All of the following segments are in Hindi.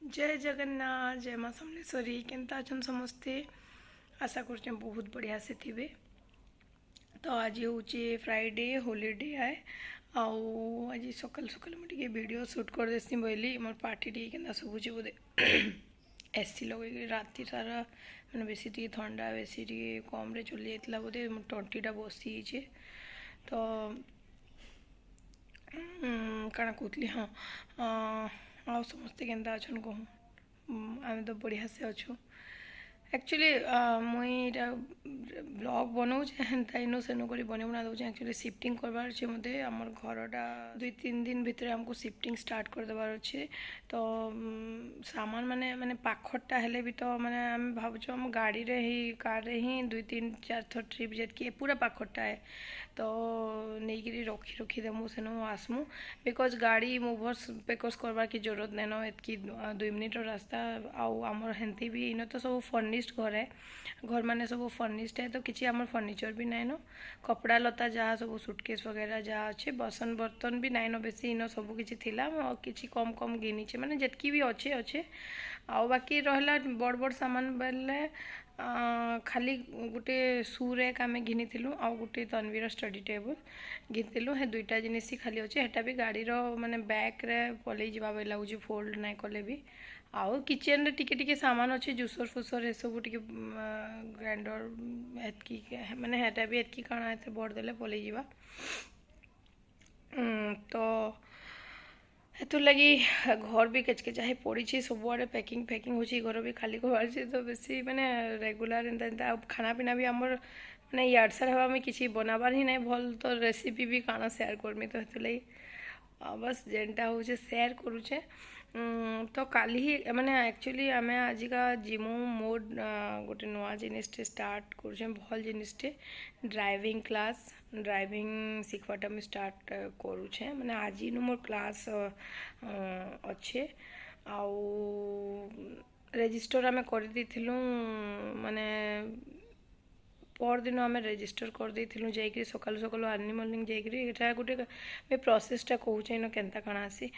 जय जगन्नाथ जय माँ समलेश्वरी केनता अछन समस्ते। आशा कर बहुत बढ़िया से थे। तो आज हूँ फ्राइडे होलीडे आए आज सकाल सकाल मुझे वीडियो शूट कर देसी बोली मोर पार्टी टी के शुभुचे बोधे एसी लगे राति सारा मैंने बेसी टी ठंडा बेसी टी कम रे चली जाता बोधे मोर तंटीटा बसी तो काଣା कहती हाँ आ समस्ते केनता अछन कहूँ आम तो बढ़िया से अच्छु एक्चुअली मुई ब्लॉग बनाऊे हेन्ता इनो सेनो कर बने बना दूचे एक्चुअली शिफ्टिंग करवार अच्छे मते आमर घरटा 2-3 दिन भितर हमको शिफ्टिंग स्टार्ट कर देवार अच्छे। तो सामान माने माने पाखटा हेले भी तो माने आम भावुँ आम गाड़ी रे ही कार रे ही 2-3-4 थर ट्रिप जेटकी पूरा पाखटा है तो नहीं कि रखी रखी देमु सेनो आसमु बिकज गाड़ी मुभर्स पेकर्स करवार की जरूरत नहीं न एतकी 2 मिनिट रास्ता आउ आमर हेन्ती भी इन तो सब फर्निश्ड घर है घर माने सब फर्निश्ड है तो किसी आमर फर्निचर भी नाइन कपड़ा लता जहाँ सब सुटकेस वगैरह जहाँ अच्छे बसन बर्तन भी नाइन बेसी इन सब किसी थिला किसी कम कम गिनीचे माने जेतकी भी अच्छे अच्छे आउ बाकी रहा बड़ बड़ सामान बेले खाली गोटे शू रैक आम घिनी आउ गोटे तन्वीर स्टडी टेबल घिनीलु हे दुईटा जिनिस खाली अच्छे हेटा भी गाड़ी माने बैक रे पलि जावा बेले लगुच फोल्ड नाई कले भी आउ किचन रे टिके टिके सामान अच्छे जुसर फुसर ये सब टिके ग्राइंडर एतकी माने हेटा भी एतकी काଣା एते बड़ देले पलि जावा तो हेतु लगी घर भी केचकेचा ही पड़ी सबुआड़े पैकिंग फैकिंग हो घर भी खाली करवार तो बेसी माने रेगुलर एंता खाना पीना भी आमर माने यार सार हवा में किसी बनाबार ही नहीं भल तो रेसिपी भी काना शेयर करमी तो हेतु लगी बस जेनटा हो शेयर करुचे। तो काली ही माने एक्चुअली आम आजिका जिमु मोड गोटे नुआ जिनिसटे स्टार्ट करुचे भल जिनिसटे ड्राइविंग क्लास ड्राइविंग शिखवाटा मुझे स्टार्ट करुचे माने आज नु मोर क्लास अच्छे आउ रेजिस्टर आम कर माने पर दिन आम रेजिस्टर कर देलु जाकि सकाल सकाल अर्ली मॉर्निंग जाकि गोटे प्रोसेसटा कहूचे इन केनता काଣା आसी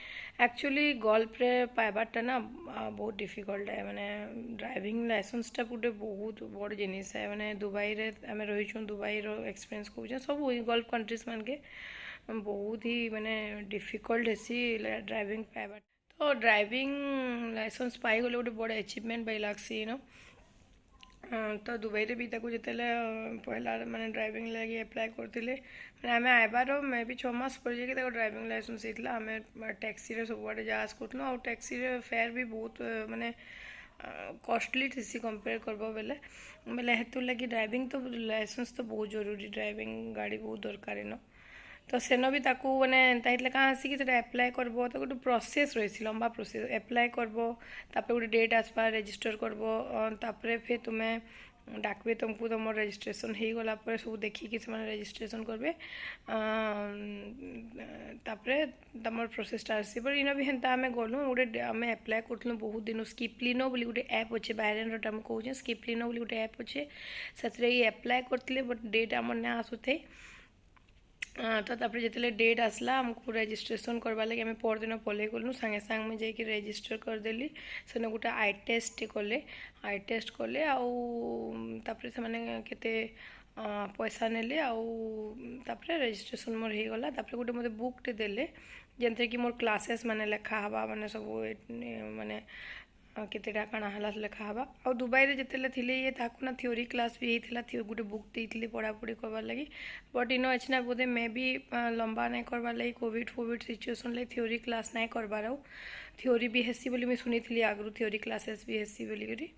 एक्चुअली गल्फ रे पाइबारटा ना बहुत डिफिकल्ट है माने ड्राइविंग लाइसेंसटा गोटे बहुत बड़ जिनिस है माने दुबई रे आम रही दुबई रो एक्सपीरियंस कहूचे सब गल्फ कंट्रीज मान के बहुत ही माने डिफिकल्ट हेसी ड्राइविंग पाइबार तो ड्राइविंग लाइसेंस पाई गले गोटे बड़ अचिवमेंट बाई लागसी नो तो दुबई रे भी ताकू जितेले पहला माने ड्राइविंग लगी अप्लाई करते मैंने आम आबार मे भी 6 मास पर जाकि ड्राइविंग लाइसेंस होता आम टैक्सी रे सब आड़े जा करूँ आ टैक्सी रे फेयर भी बहुत माने कॉस्टली थी कंपेयर करब बेले बेले हेतु लगी ड्राइविंग तो लाइसेंस तो बहुत जरूरी ड्राइविंग गाड़ी बहुत दरकार न तो सेन भी ताकू मैंने एंता कहाँ आसिक एप्लाय करब तो गोटे प्रोसेस रही लंबा प्रोसेस एप्लाय करब तापर गोटे डेट आसपा रेजिस्टर करब तापर फिर तुम्हें डाकबे तुमको तुम रेजिस्ट्रेशन हो गला सब देखिकी से रेजिस्ट्रेशन करबे तापर तुम प्रोसेसटा आसब इन भी हेन्ता आम गलु गोटे आम एप्लाय करूँ बहुत दिन स्किपलिनो बोली गोटे ऐप अच्छे बायरन आम कहे स्किपलिनो बोली गोटे ऐप अच्छे से एप्लाय करते बट डेट आम ना आसुथे तो तापर जिते डेट आसला आमको रेजिस्ट्रेशन करवा लगे आम परदिन पलि गलु सांगे सांग मुझे जाकि रेजिस्टर करदेली सेन गोटे आई टेस्ट कले आई टेस्ट कले आउे से केते पैसा नेले आउे रेजिस्ट्रेशन मोर हो गला तापर गोटे मते बुकटे देले जेनथे कि मोर क्लासेस माने लेखा हवा माने सब माने केतेटा काଣା हला लेखा हवा आ दुबई रे जिते थिले ये ताकू ना थ्योरी क्लास भी होता गोटे बुक देती पढ़ापढ़ी करवार लगी बट इन अच्छे ना बोधे मे भी लंबा नहीं करवार लगी कोविड फोविड सिचुएसन लगी थ्योरी क्लास नहीं करवार आउ थ्योरी भी हेसी बोली मुझे शुनी थी आगु थ्योरी क्लासेस भी हेसी बोलिकी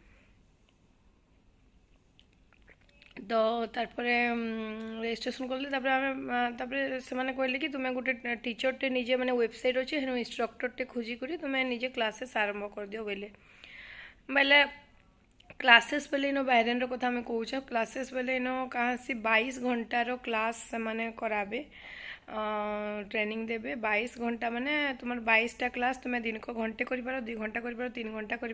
तो तारपरे रेजिस्ट्रेशन कले आम से कहले कि तुम्हें गोटे टीचरटे निजे माने वेबसाइट अच्छे हेन इंस्ट्रक्टरटे खोजिक तुम्हें निजे क्लासेस आरंभ कर दियो बेले बेले क्लासेस बेले इन बायरन कथा आम कहे क्लासेस बेले इन कहाँ 22 घंटार क्लास से कराबे ट्रेनिंग देबे 22 घंटा माने तुम 22टा क्लास तुम्हें दिन को घंटे कर 2 घंटा कर 3 घंटा कर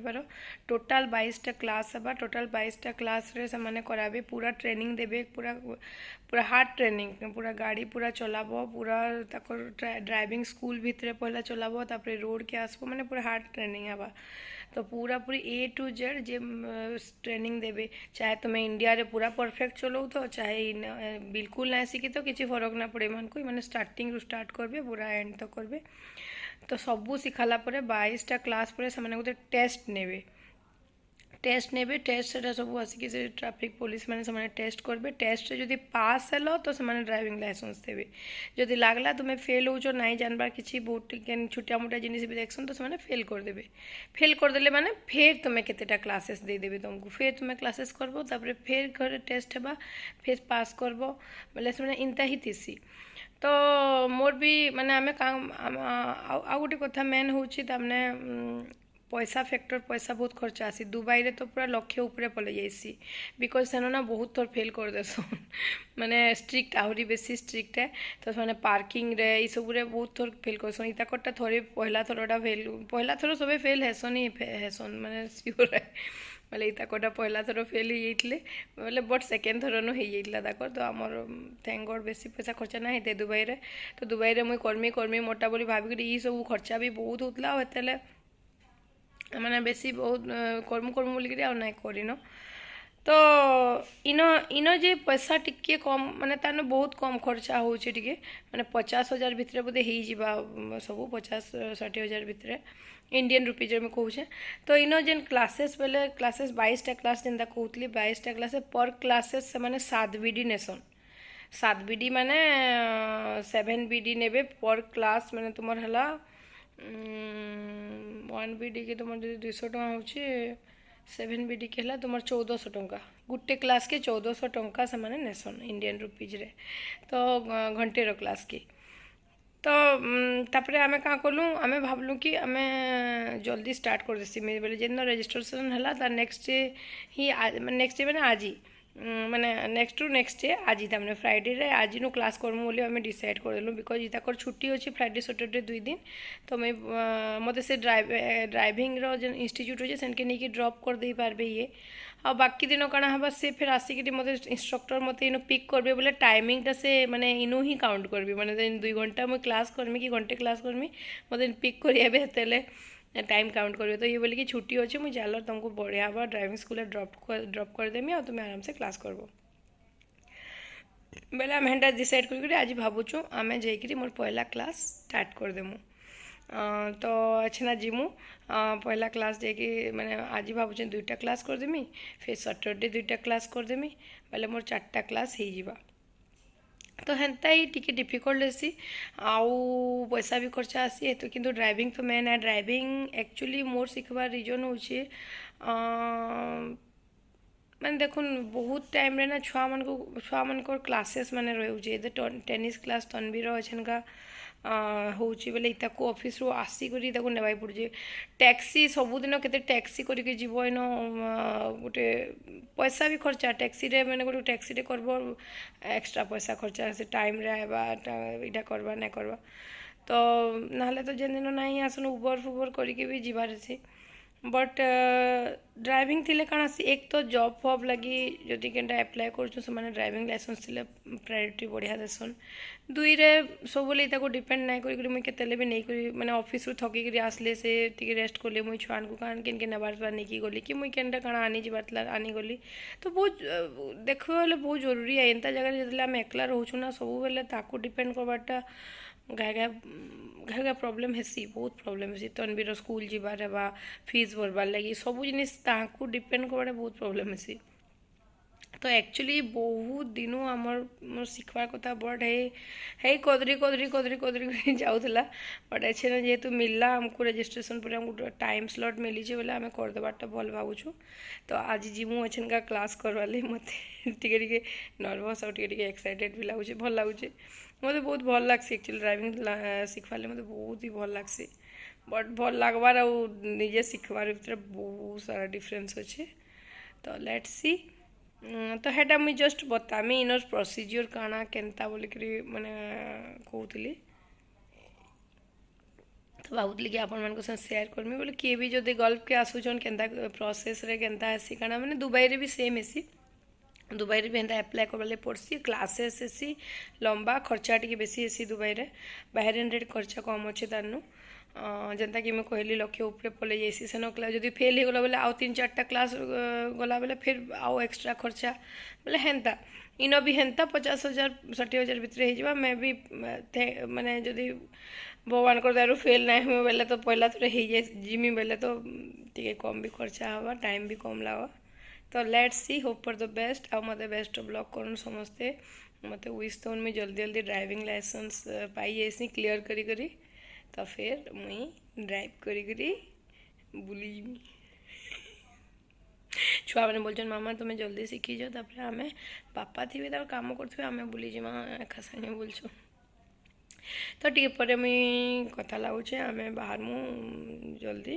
टोटाल 22टा क्लास हवा टोटाल 22टा क्लास रे से कराबे पूरा ट्रेनिंग देबे पूरा पूरा हार्ड ट्रेनिंग पूरा गाड़ी पूरा चलाबो पूरा ड्राइविंग स्कूल भितर पहला चलाबो तापर रोड के आसबो माने पूरा हार्ड ट्रेनिंग हवा तो पूरा पूरी ए टू जेड जे ट्रेनिंग देबे चाहे तुम्हें इंडिया रे पूरा परफेक्ट चलो तो चाहे बिल्कुल ना सीखी तो किसी फरक ना पड़े मन को मैंने स्टार्टिंग रू स्टार्ट करबे पूरा एंड तक करबे तो सबू सिखाला परे 22टा क्लास पर से गोटे टेस्ट नेबे टेस्ट से सब आसिक से ट्रैफिक पुलिस मैंने से टेस्ट करेंगे टेस्ट जो पास हेलो तो से ड्राइविंग लाइसेंस देवे जदि लगला तुम्हें फेल हो नहीं जानबार किसी बहुत छोटिया मोटा जिनिस भी देखसन तो से फेल करदे फेल करदे माने फिर तुम्हें केतेटा क्लासेस दे देबे तुमको फिर तुम्हें क्लासेस करबो तापर फिर घर टेस्ट हेबा फिर पास करबो बोले से इंता ही थीसी तो मोर भी माने आमे काम आ गोटे कथा मेन होची तामने पैसा फैक्टर पैसा बहुत खर्चा आसी दुबई रे तो पूरा लक्ष्य ऊपर पलै जाइसी बिकज सेन ना बहुत थर फेल कर देसन माने स्ट्रिक्ट आहरी बेसी स्ट्रिक्ट है तो माने पार्किंग रे ई सब रे बहुत थर फेल करसन इता कटा थरे पहला थरटा फेल पहला थर सबे फेल हेसन ही हेसन माने सियोर है बोले इता कटा पहला थर फेल ही जाइतले बोले बट सेकेंड थर न हो जाइतला ताकर तो आमर थैंक गॉड बेसी पैसा खर्चा ना हेते दुबई रे तो दुबई रे मुई कर्मी मोटा बोली भाभी ई सब खर्चा भी बहुत होतला हेतेले मैंने बेसी बहुत कर्म बोलिक ना करन तो इन जे पैसा टिके कम माने ताने बहुत कम खर्चा होचे टिके माने 50,000 भितर बोधे हो जावा सब 50-60,000 भितर इंडियन रुपीज में कहूचे तो इन जेन क्लासेस बेले क्लासेस 22टा क्लास जेनता कहूली 22टा क्लास पर क्लासेस से माने 7 बीडी नेसन 7 बीडी माने 7 बीडी नेबे पर क्लास माने तुमर हला 1 बीडी के तुम 200 टଙ୍କା हो 7 बीडी के है तुम 1400 टଙ୍କା गोटे क्लास के 1400 टଙ୍କା से माने नेसन इंडियन रुपीज रे तो घंटे क्लास की तो तापरे आमे का कलु आमे भाबलु कि आमे जल्दी स्टार्ट कर देसी बोले जेन रजिस्ट्रेशन है तार नेक्स्ट डे ही नेक्स्ट डे मैंने आज ही माने नेक्स्ट टू नेक्स्ट डे आज तमें फ्राइडे रे आज नु क्लास करमु बोली आमे डिसाइड करदेलु बिकज इताकर छुट्टी अच्छी फ्राइडे सैटरडे 2 दिन तो मैं मते से ड्राइविंग रो जे इंस्टीट्यूट अच्छे सेनके नहीं ड्रॉप कर दे पारबे ये आ बाकी दिन कण हवा से फिर आसिक मते इंस्ट्रक्टर मते इनो पिक करबे बोले टाइमिंगटा से माने इनो ही काउंट करबे माने 2 घंटा मैं क्लास करमी कि घंटे क्लास करमी मते पिक करियाबे हेतेले टाइम काउंट करेंगे तो ये बोले कि छुट्टी अच्छे मुझे चल तुमको बढ़िया हम ड्राइविंग स्कूल ड्रॉप कर देमी और तुम्हें आराम से क्लास करबो बेले आम हेटा डिसाइड कर आज भावुँ आम जाकि मोर पहला क्लास स्टार्ट कर देमु तो अच्छे ना जीमु पहला क्लास जाकि मैंने आज भावुँ 2टा क्लास कर देमी फिर सैटरडे 2टा क्लास कर देमी बेले मोर 4टा क्लास हो जावा तो हेन्ता ही टिके डिफिकल्ट हेसी आउ पैसा भी खर्चा आसी तो किंतु ड्राइविंग तो मेन है ड्राइविंग एक्चुअली मोर शिखबार रिजन होचे मैंने देखुन बहुत टाइम रे ना छुआ मन को क्लासेस माने रोचे टेनिस क्लास तन्वीर अच्छे का होची बेले इताको ऑफिस रो आसिक नेबाई पड़े टैक्सी सबुदिन केते टैक्सी करके जीव इन गोटे पैसा भी खर्चा टैक्सी रे मैंने गोटे टैक्सी रे करबो एक्स्ट्रा पैसा खर्चा से टाइम रे आइबा इटा करबा ना करबा तो नाले तो जेन दिन नहीं आसन उबर फुबर करके भी जीवार से बट ड्राइविंग थिले काण आसी एक तो जॉब फॉब लगी जदि केनटा अप्लाई करछु से माने ड्राइविंग लाइसेंस थिले प्रायोरिटी बढ़िया देसन दुई रे सब बोले ताको डिपेंड नहीं करी मुई केतेले भी नहीं करी माने ऑफिस रु थकी करी आसले से टिके रेस्ट करले मुई छुआन को कान केन के नबार पर नहीं की गली कि मुई केनटा काण आनी जिबातला आनी गली तो बहुत देखबे वाले बहुत जरूरी है एंता जगह जतले हम एकला रहउछु ना सब बेले ताको डिपेंड करबाटा घाघा प्रॉब्लम हेसी बहुत प्रॉब्लम हेसी तन्वीर स्कूल जीवार बा फीस भरबार लगी सब जिनिस ताकू डिपेंड करवाटा बहुत प्रॉब्लम हेसी तो एक्चुअली बहुत दिनों आमर मोर शिखबार कथा बट है कदरी जाऊला बट अच्छे ना जेहेतु मिलला हमको रजिस्ट्रेशन पर हमको टाइम स्लॉट मिली बोले आम करदेबाटा भल भावुँ तो आज जीमु अच्छे का क्लास करवाले मत टे नर्भस और टे एक्साइटेड भी लगुच भल लगुच मत बहुत भल लग्सी एक्चुअली ड्राइविंग शिखवाले मत बहुत ही भल लग्सी बट भल लगवार निजे शिखबार भर बहुत सारा डिफरेन्स अच्छे तो लेट्स सी तो हेटा मुई जस्ट बतामी इनर प्रोसीजर काଣା केनता बोलिकी माने कहूली तो भावुली कि आपण मान संग शेयर करमी बोले किए भी जदि गल्फ के आसुचन केनता प्रोसेस रे केनता आसी काଣା माने दुबई रे भी सेम एसी दुबई रे भी एंता अप्लाई करवाले पड़सी क्लासेस एसी लंबा खर्चा टी बेसी एसी दुबई रे बाहर रेट खर्चा कम अच्छे तारनु जेनता कि मैं कहली लक्ष्य उपरे पलै जाइसी सेन क्लास जदि फेल हो गला बोले आउ 3-4टा क्लास गला बोले फिर आउ एक्स्ट्रा खर्चा बोले हेन्ता इन भी हेन्ता 50,000 60,000 भितर हो मैं भी माने जदि भगवान कर दयारु फेल ना हुए बोले तो पहला थोड़े हो जाए जिमी बोले तो टी कम भी खर्चा हवा टाइम भी कम लगा तो let's see hope for the best आ मत बेस्ट ऑफ लक कर समस्ते मत विश तो मुझे जल्दी जल्दी ड्राइविंग लाइसेंस पाई जाइसी क्लियर करी करी तो फिर मुई ड्राइव करी करी बुली छुआ मैंने बोलछन मामा तुम्हें जल्दी शिखी जाओ तापर आम पापा थी काम करथे आम बुली जीमा एका संगे बोलछु तो टी पर मुई कथा लागुचे आम बाहर मु जल्दी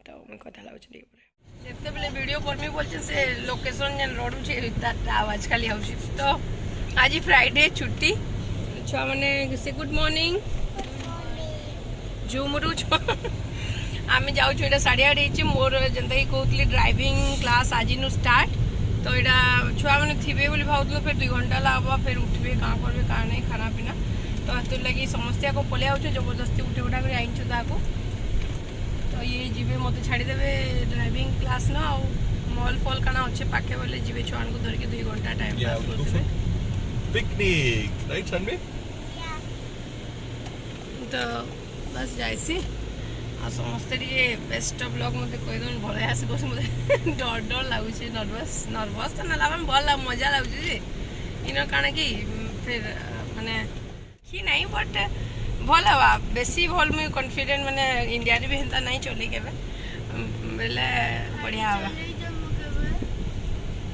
तो मुई कथा लागुचे टी पर जेते बेले वीडियो करमी बोलछे से लोकेशन जेन रोडुचे ताटा आवाज खाली आउची तो आज फ्राइडे छुट्टी छुआ माने से गुड मॉर्निंग झुमरू आम जाऊँ ये 8:30 मोर जेनता कि कहती ड्राइविंग क्लास आज नु स्टार्ट तो यहाँ छुआ मैंने थे बोली भावुल फिर 2 घंटा लगा फिर उठे क्या करेंगे क्या नहीं खाना पीना तो हाथ लगे समस्या को पलि आउे जबरदस्ती उठे उठा कर आईचु ताको तो ये जीवे मत छाड़देवे ड्राइविंग क्लास ना आ मल फल काना अच्छे पाखे बोले जीवे छुआ को धरिक 2 घंटा टाइम पास करते पिकनिक राइट सनबे तो बस जाइसी आ समस्ते टे बेस्ट ऑफ लक मत कहीदे भले आस मत डर डर लगुच नर्वस तो ना भल मजा लगुच इन काଣା कि फिर माने कि नहीं बट भल हवा बेसी भल मुझे कॉन्फिडेंट माने इंडिया भी हेन्ता नहीं चली के बेले बढ़िया हवा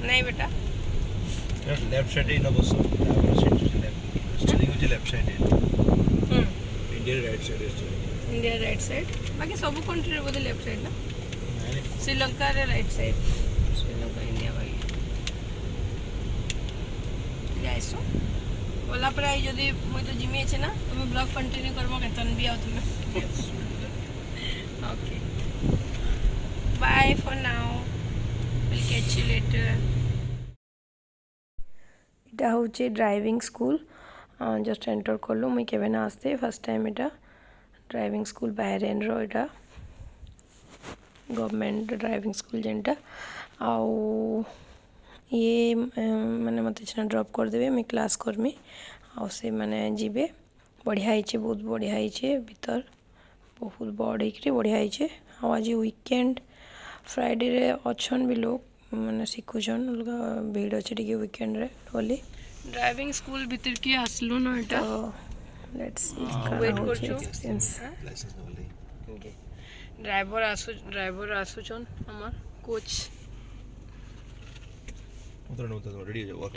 नहीं बेटा लेफ्ट साइड इन बस steering left side India right side India right side बाकी सब कंट्री बोधे लेफ्ट साइड ना श्रीलंका रे राइट साइड श्रीलंका इंडिया बाकी जाइसो बोला पर आई जदि मुई तो जिमी अच्छे ना तुम ब्लॉग कंटिन्यू करबो केतन भी आओ तुम्हें okay bye for now will catch you later এটা হচ্ছে ড্রাইভিং স্কুল जस्ट एंटर করলো মুই কেবে না আসতে ফার্স্ট টাইম এটা ड्राइविंग स्कूल बाहरेन रा गवर्नमेंट ड्राइविंग स्कूल जेनटा आउ ये मैंने मत ड्रॉप करदेवे मुझे क्लास करमी आउ से मैंने जीवे बढ़िया है बहुत बढ़िया है भीतर बहुत बड़ हो बढ़िया है आज वीकेंड फ्राइडे रे अच्छन भी लोग मैंने शिखुन अलग भीड़ अच्छे टे वीकेंड रे बोली ड्राइविंग स्कूल भीतर की आसलु ना एटा लेट्स सी वेट करछु एक्सपीरियंस ओके ड्राइवर आसुचन हमर कोच उतरन रेडी हो जाओ